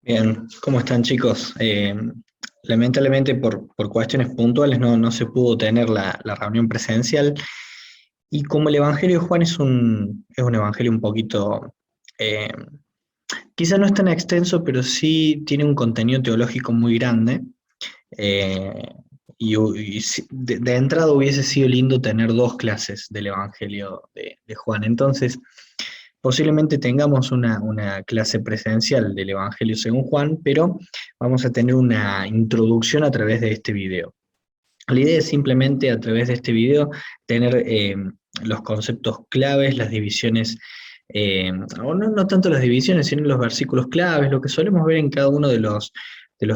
Bien, ¿cómo están chicos? Lamentablemente por cuestiones puntuales no se pudo tener la reunión presencial y como el Evangelio de Juan es un evangelio un poquito, eh, quizá no es tan extenso, pero sí tiene un contenido teológico muy grande. eh, de entrada hubiese sido lindo tener dos clases del Evangelio de Juan. Entonces, posiblemente tengamos una clase presencial del Evangelio según Juan, pero vamos a tener una introducción a través de este video. La idea es simplemente a través de este video tener los conceptos claves, las divisiones, o no tanto las divisiones, sino los versículos claves, lo que solemos ver en cada uno de los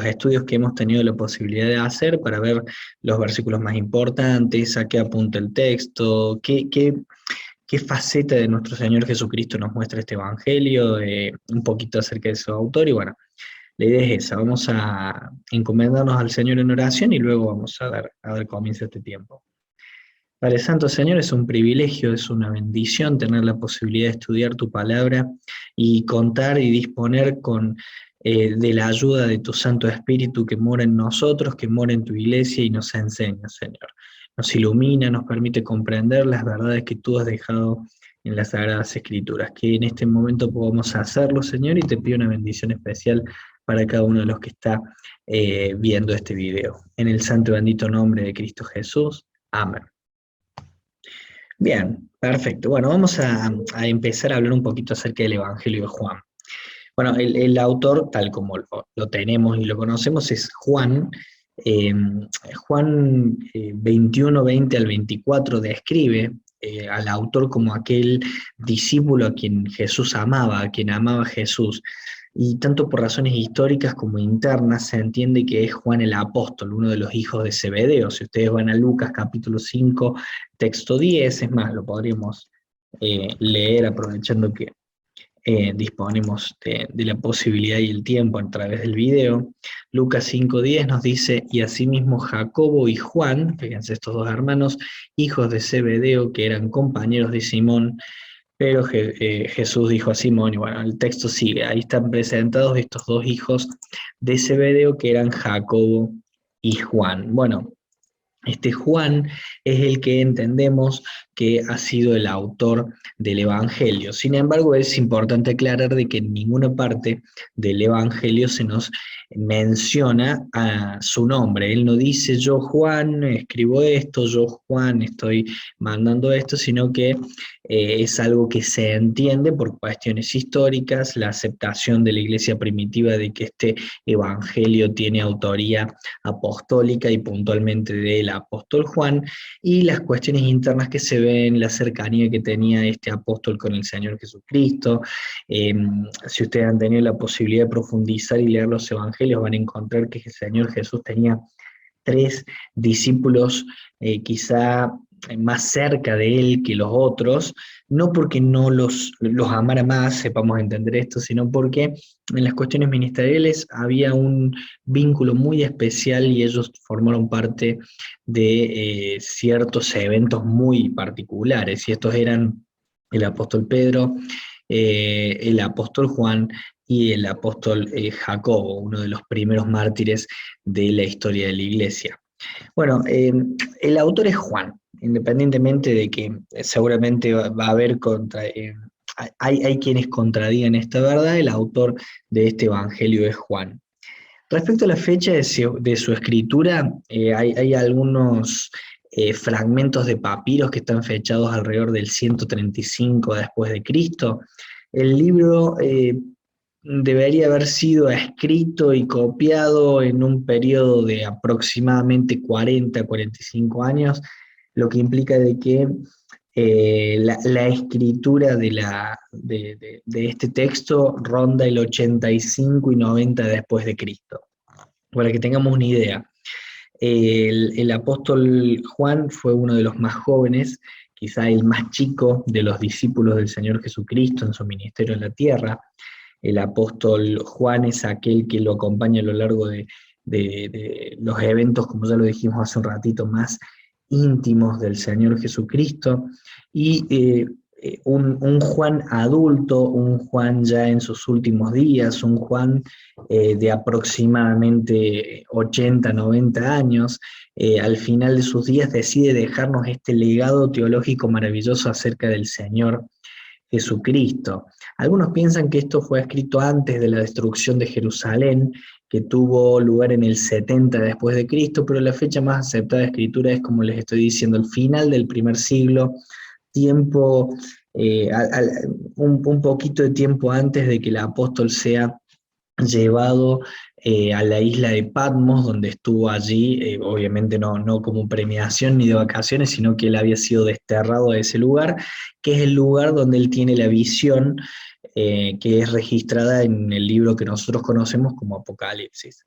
estudios que hemos tenido la posibilidad de hacer para ver los versículos más importantes, a qué apunta el texto, qué faceta de nuestro Señor Jesucristo nos muestra este Evangelio, un poquito acerca de su autor, y bueno, la idea es esa, vamos a encomendarnos al Señor en oración y luego vamos a dar comienzo a este tiempo. Padre Santo, Señor, es un privilegio, es una bendición tener la posibilidad de estudiar tu palabra y contar y disponer de la ayuda de tu Santo Espíritu que mora en nosotros, que mora en tu iglesia y nos enseña, Señor. Nos ilumina, nos permite comprender las verdades que tú has dejado en las Sagradas Escrituras. Que en este momento podamos hacerlo, Señor, y te pido una bendición especial para cada uno de los que está viendo este video. En el santo y bendito nombre de Cristo Jesús. Amén. Bien, perfecto. Bueno, vamos a empezar a hablar un poquito acerca del Evangelio de Juan. Bueno, el autor, tal como lo tenemos y lo conocemos, es Juan. Eh, Juan 21, 20 al 24 describe al autor como aquel discípulo a quien Jesús amaba, a quien amaba Jesús. Y tanto por razones históricas como internas se entiende que es Juan el apóstol, uno de los hijos de Zebedeo. Si ustedes van a Lucas capítulo 5, texto 10, es más, lo podríamos leer aprovechando que disponemos de la posibilidad y el tiempo a través del video. Lucas 5:10 nos dice, y asimismo Jacobo y Juan, fíjense estos dos hermanos, hijos de Zebedeo, que eran compañeros de Simón, pero Jesús dijo a Simón, y bueno, el texto sigue, ahí están presentados estos dos hijos de Zebedeo, que eran Jacobo y Juan. Bueno, este Juan es el que entendemos que ha sido el autor del Evangelio. Sin embargo, es importante aclarar de que en ninguna parte del Evangelio se nos menciona a su nombre. Él no dice yo Juan escribo esto, yo Juan estoy mandando esto, sino que es algo que se entiende por cuestiones históricas, la aceptación de la iglesia primitiva de que este Evangelio tiene autoría apostólica y puntualmente del apóstol Juan, y las cuestiones internas que se ven, la cercanía que tenía este apóstol con el Señor Jesucristo. Si ustedes han tenido la posibilidad de profundizar y leer los evangelios, van a encontrar que el Señor Jesús tenía tres discípulos quizá más cerca de él que los otros, no porque no los amara más, sepamos entender esto, sino porque en las cuestiones ministeriales había un vínculo muy especial y ellos formaron parte de ciertos eventos muy particulares, y estos eran el apóstol Pedro, el apóstol Juan y el apóstol Jacobo, uno de los primeros mártires de la historia de la iglesia. Bueno, el autor es Juan, independientemente de que seguramente va a haber hay quienes contradigan esta verdad, el autor de este evangelio es Juan. Respecto a la fecha de su escritura, hay algunos fragmentos de papiros que están fechados alrededor del 135 después de Cristo. El libro debería haber sido escrito y copiado en un periodo de aproximadamente 40 a 45 años, lo que implica de que la escritura de este texto ronda el 85 y 90 después de Cristo. Para que tengamos una idea, el apóstol Juan fue uno de los más jóvenes, quizá el más chico de los discípulos del Señor Jesucristo en su ministerio en la tierra. El apóstol Juan es aquel que lo acompaña a lo largo de los eventos, como ya lo dijimos hace un ratito, más íntimos del Señor Jesucristo. Y un Juan adulto, un Juan ya en sus últimos días, un Juan de aproximadamente 80, 90 años, al final de sus días decide dejarnos este legado teológico maravilloso acerca del Señor Jesucristo. Algunos piensan que esto fue escrito antes de la destrucción de Jerusalén, que tuvo lugar en el 70 después de Cristo, pero la fecha más aceptada de escritura es, como les estoy diciendo, el final del primer siglo, tiempo, un poquito de tiempo antes de que el apóstol sea llevado a la isla de Patmos, donde estuvo allí, obviamente no como premiación ni de vacaciones, sino que él había sido desterrado a ese lugar, que es el lugar donde él tiene la visión que es registrada en el libro que nosotros conocemos como Apocalipsis.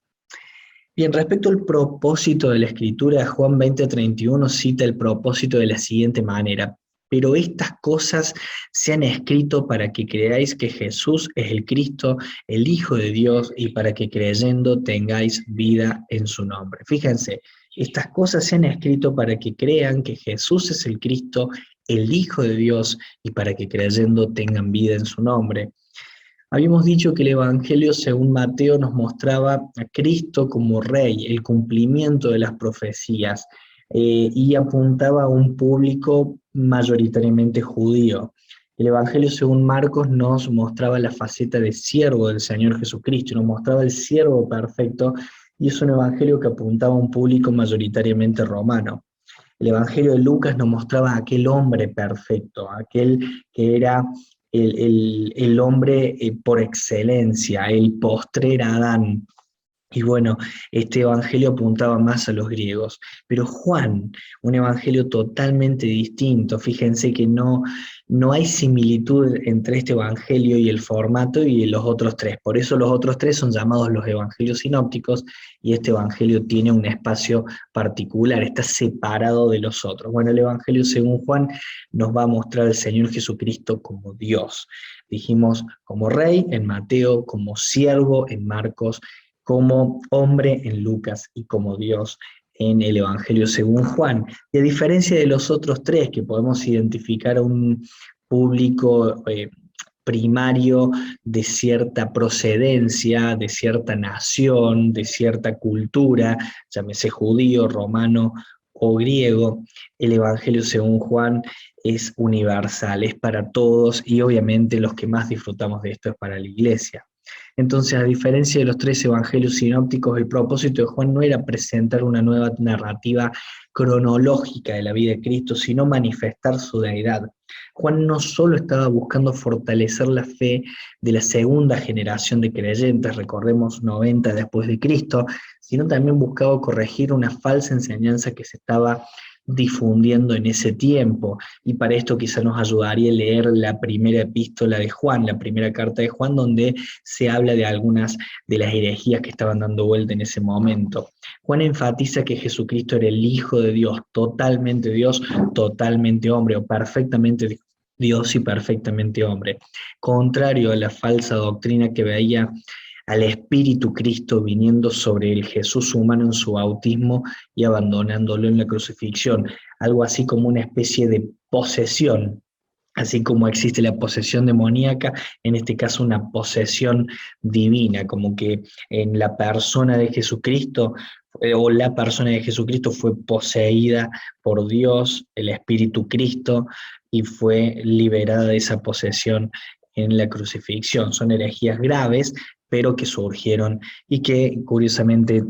Bien, respecto al propósito de la escritura, Juan 20:31 cita el propósito de la siguiente manera: pero estas cosas se han escrito para que creáis que Jesús es el Cristo, el Hijo de Dios, y para que creyendo tengáis vida en su nombre. Fíjense, estas cosas se han escrito para que crean que Jesús es el Cristo, el Hijo de Dios, y para que creyendo tengan vida en su nombre. Habíamos dicho que el Evangelio según Mateo nos mostraba a Cristo como Rey, el cumplimiento de las profecías, y apuntaba a un público mayoritariamente judío. El Evangelio según Marcos nos mostraba la faceta de siervo del Señor Jesucristo, nos mostraba el siervo perfecto, y es un Evangelio que apuntaba a un público mayoritariamente romano. El Evangelio de Lucas nos mostraba a aquel hombre perfecto, aquel que era el hombre por excelencia, el postrer Adán. Y bueno, este evangelio apuntaba más a los griegos. Pero Juan, un evangelio totalmente distinto. Fíjense que no hay similitud entre este evangelio y el formato y los otros tres. Por eso los otros tres son llamados los evangelios sinópticos, y este evangelio tiene un espacio particular, está separado de los otros. Bueno, el evangelio según Juan nos va a mostrar al Señor Jesucristo como Dios. Dijimos como Rey en Mateo, como siervo en Marcos, como hombre en Lucas y como Dios en el Evangelio según Juan. Y a diferencia de los otros tres, que podemos identificar a un público primario de cierta procedencia, de cierta nación, de cierta cultura, llámese judío, romano o griego, el Evangelio según Juan es universal, es para todos, y obviamente los que más disfrutamos de esto es para la iglesia. Entonces, a diferencia de los tres evangelios sinópticos, el propósito de Juan no era presentar una nueva narrativa cronológica de la vida de Cristo, sino manifestar su deidad. Juan no solo estaba buscando fortalecer la fe de la segunda generación de creyentes, recordemos 90 después de Cristo, sino también buscaba corregir una falsa enseñanza que se estaba difundiendo en ese tiempo. Y para esto quizá nos ayudaría leer la primera epístola de Juan, la primera carta de Juan, donde se habla de algunas de las herejías que estaban dando vuelta en ese momento. Juan enfatiza que Jesucristo era el Hijo de Dios, totalmente hombre, o perfectamente Dios y perfectamente hombre. Contrario a la falsa doctrina que veía al Espíritu Cristo viniendo sobre el Jesús humano en su bautismo y abandonándolo en la crucifixión, algo así como una especie de posesión. Así como existe la posesión demoníaca, en este caso una posesión divina, como que en la persona de Jesucristo, o la persona de Jesucristo fue poseída por Dios, el Espíritu Cristo, y fue liberada de esa posesión en la crucifixión. Son herejías graves, pero que surgieron y que curiosamente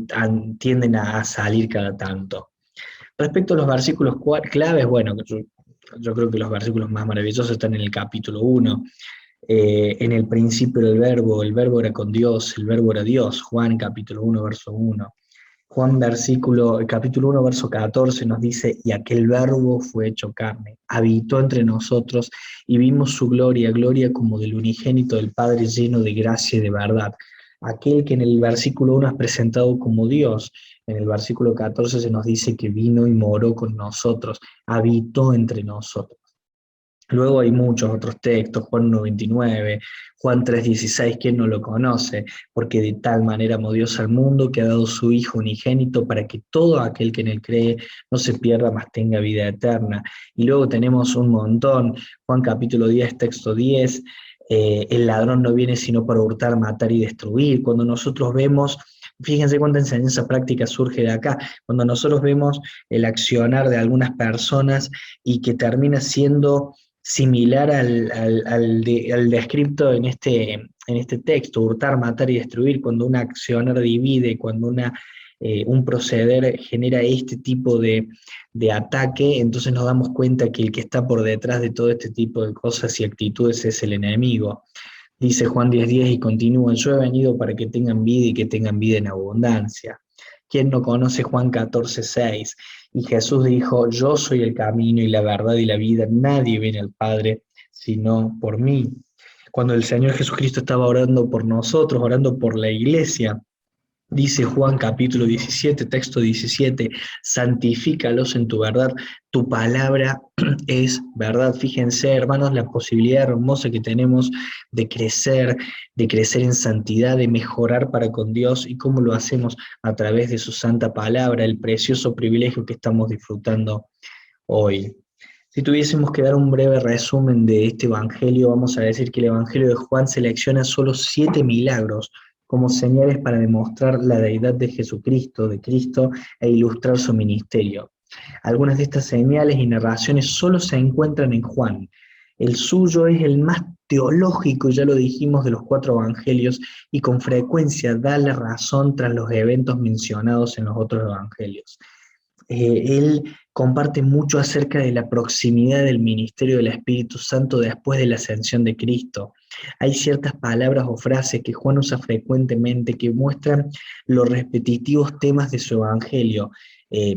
tienden a salir cada tanto. Respecto a los versículos claves, bueno, yo creo que los versículos más maravillosos están en el capítulo 1. En el principio el verbo era con Dios, el verbo era Dios. Juan capítulo 1, verso 1. Juan capítulo 1, verso 14 nos dice: y aquel verbo fue hecho carne, habitó entre nosotros y vimos su gloria, gloria como del unigénito del Padre, lleno de gracia y de verdad. Aquel que en el versículo 1 es presentado como Dios, en el versículo 14 se nos dice que vino y moró con nosotros, habitó entre nosotros. Luego hay muchos otros textos, Juan 1:29, Juan 3:16, ¿quién no lo conoce? Porque de tal manera amó Dios al mundo que ha dado su Hijo unigénito para que todo aquel que en él cree no se pierda, mas tenga vida eterna. Y luego tenemos un montón, Juan capítulo 10, texto 10, el ladrón no viene sino para hurtar, matar y destruir. Cuando nosotros vemos, fíjense cuánta enseñanza práctica surge de acá, cuando nosotros vemos el accionar de algunas personas y que termina siendo similar al descripto en este texto, hurtar, matar y destruir, cuando una accionar divide, cuando un proceder genera este tipo de ataque, entonces nos damos cuenta que el que está por detrás de todo este tipo de cosas y actitudes es el enemigo. Dice Juan 10:10 y continúa, yo he venido para que tengan vida y que tengan vida en abundancia. ¿Quién no conoce Juan 14:6? Y Jesús dijo, yo soy el camino y la verdad y la vida, nadie viene al Padre sino por mí. Cuando el Señor Jesucristo estaba orando por nosotros, orando por la iglesia, dice Juan capítulo 17, texto 17, santifícalos en tu verdad, tu palabra es verdad. Fíjense, hermanos, la posibilidad hermosa que tenemos de crecer en santidad, de mejorar para con Dios y cómo lo hacemos a través de su santa palabra, el precioso privilegio que estamos disfrutando hoy. Si tuviésemos que dar un breve resumen de este Evangelio, vamos a decir que el Evangelio de Juan selecciona solo 7 milagros como señales para demostrar la deidad de Jesucristo, de Cristo, e ilustrar su ministerio. Algunas de estas señales y narraciones solo se encuentran en Juan. El suyo es el más teológico, ya lo dijimos, de los 4 evangelios, y con frecuencia da la razón tras los eventos mencionados en los otros evangelios. Él comparte mucho acerca de la proximidad del ministerio del Espíritu Santo después de la ascensión de Cristo. Hay ciertas palabras o frases que Juan usa frecuentemente que muestran los repetitivos temas de su evangelio.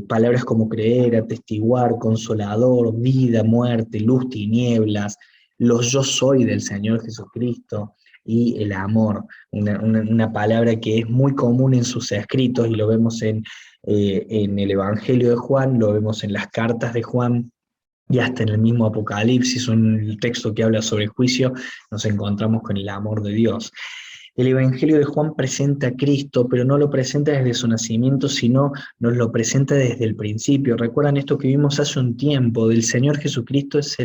Palabras como creer, atestiguar, consolador, vida, muerte, luz, tinieblas, los yo soy del Señor Jesucristo y el amor, una palabra que es muy común en sus escritos y lo vemos en el Evangelio de Juan, lo vemos en las cartas de Juan y hasta en el mismo Apocalipsis, un texto que habla sobre el juicio, nos encontramos con el amor de Dios. El Evangelio de Juan presenta a Cristo, pero no lo presenta desde su nacimiento, sino nos lo presenta desde el principio. ¿Recuerdan esto que vimos hace un tiempo? Del Señor Jesucristo es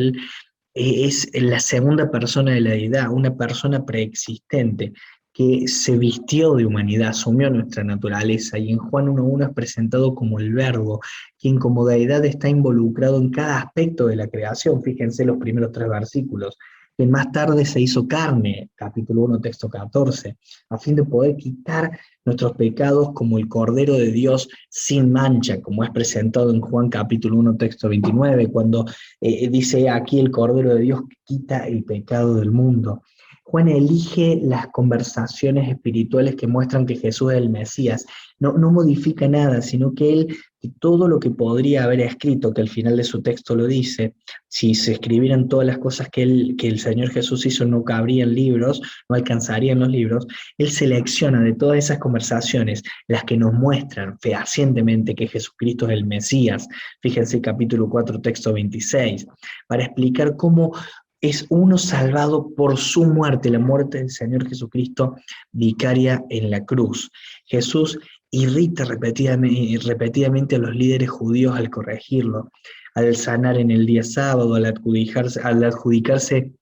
la segunda persona de la deidad, una persona preexistente que se vistió de humanidad, asumió nuestra naturaleza, y en Juan 1:1 es presentado como el Verbo, quien como deidad está involucrado en cada aspecto de la creación. Fíjense los primeros 3 versículos, que más tarde se hizo carne, capítulo 1, texto 14, a fin de poder quitar nuestros pecados como el Cordero de Dios sin mancha, como es presentado en Juan capítulo 1, texto 29, cuando dice aquí el Cordero de Dios que quita el pecado del mundo. Juan elige las conversaciones espirituales que muestran que Jesús es el Mesías. No modifica nada, sino que él, y todo lo que podría haber escrito, que al final de su texto lo dice, si se escribieran todas las cosas que el Señor Jesús hizo, no cabrían libros, no alcanzarían los libros, él selecciona de todas esas conversaciones las que nos muestran fehacientemente que Jesucristo es el Mesías. Fíjense capítulo 4, texto 26, para explicar cómo es uno salvado por su muerte, la muerte del Señor Jesucristo vicaria en la cruz. Jesús irrita repetidamente a los líderes judíos al corregirlo, al sanar en el día sábado, al adjudicarse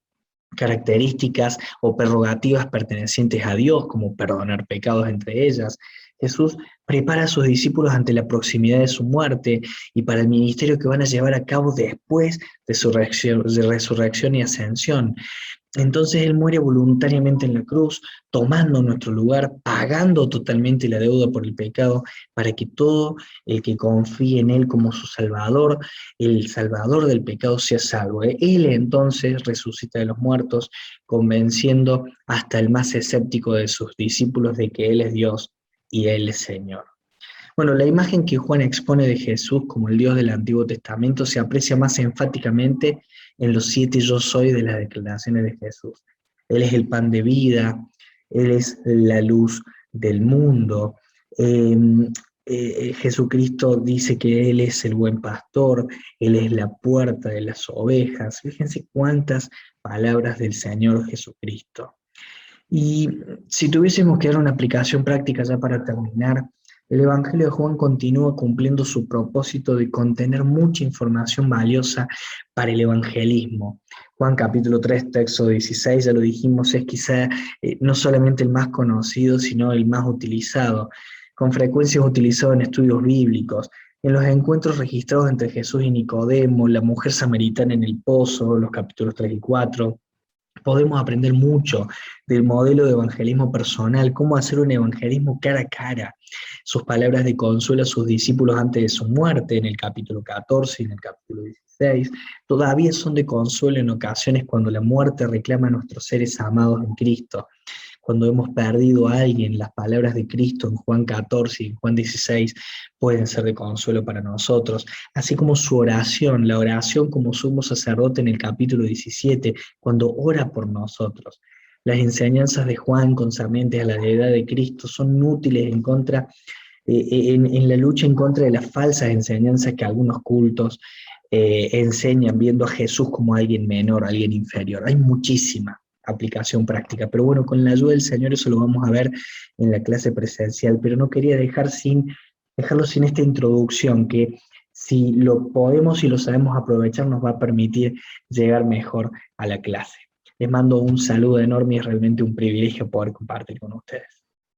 características o prerrogativas pertenecientes a Dios, como perdonar pecados entre ellas. Jesús prepara a sus discípulos ante la proximidad de su muerte y para el ministerio que van a llevar a cabo después de su resurrección y ascensión. Entonces Él muere voluntariamente en la cruz, tomando nuestro lugar, pagando totalmente la deuda por el pecado, para que todo el que confíe en Él como su Salvador, el Salvador del pecado, sea salvo. Él entonces resucita de los muertos, convenciendo hasta el más escéptico de sus discípulos de que Él es Dios y Él es Señor. Bueno, la imagen que Juan expone de Jesús como el Dios del Antiguo Testamento se aprecia más enfáticamente en los 7 yo soy de las declaraciones de Jesús. Él es el pan de vida, Él es la luz del mundo. Eh, Jesucristo dice que Él es el buen pastor, Él es la puerta de las ovejas. Fíjense cuántas palabras del Señor Jesucristo. Y si tuviésemos que dar una aplicación práctica ya para terminar, el Evangelio de Juan continúa cumpliendo su propósito de contener mucha información valiosa para el evangelismo. Juan capítulo 3, texto 16, ya lo dijimos, es quizá no solamente el más conocido, sino el más utilizado. Con frecuencia es utilizado en estudios bíblicos, en los encuentros registrados entre Jesús y Nicodemo, la mujer samaritana en el pozo, los capítulos 3 y 4. Podemos aprender mucho del modelo de evangelismo personal, cómo hacer un evangelismo cara a cara. Sus palabras de consuelo a sus discípulos antes de su muerte, en el capítulo 14 y en el capítulo 16, todavía son de consuelo en ocasiones cuando la muerte reclama a nuestros seres amados en Cristo. Cuando hemos perdido a alguien, las palabras de Cristo en Juan 14 y en Juan 16 pueden ser de consuelo para nosotros, así como su oración, la oración como sumo sacerdote en el capítulo 17, cuando ora por nosotros. Las enseñanzas de Juan concernientes a la deidad de Cristo son útiles en la lucha en contra de las falsas enseñanzas que algunos cultos enseñan, viendo a Jesús como alguien menor, alguien inferior. Hay muchísima aplicación práctica, pero bueno, con la ayuda del Señor eso lo vamos a ver en la clase presencial, pero no quería dejarlo sin esta introducción que si lo podemos y lo sabemos aprovechar nos va a permitir llegar mejor a la clase. Les mando un saludo enorme y es realmente un privilegio poder compartir con ustedes.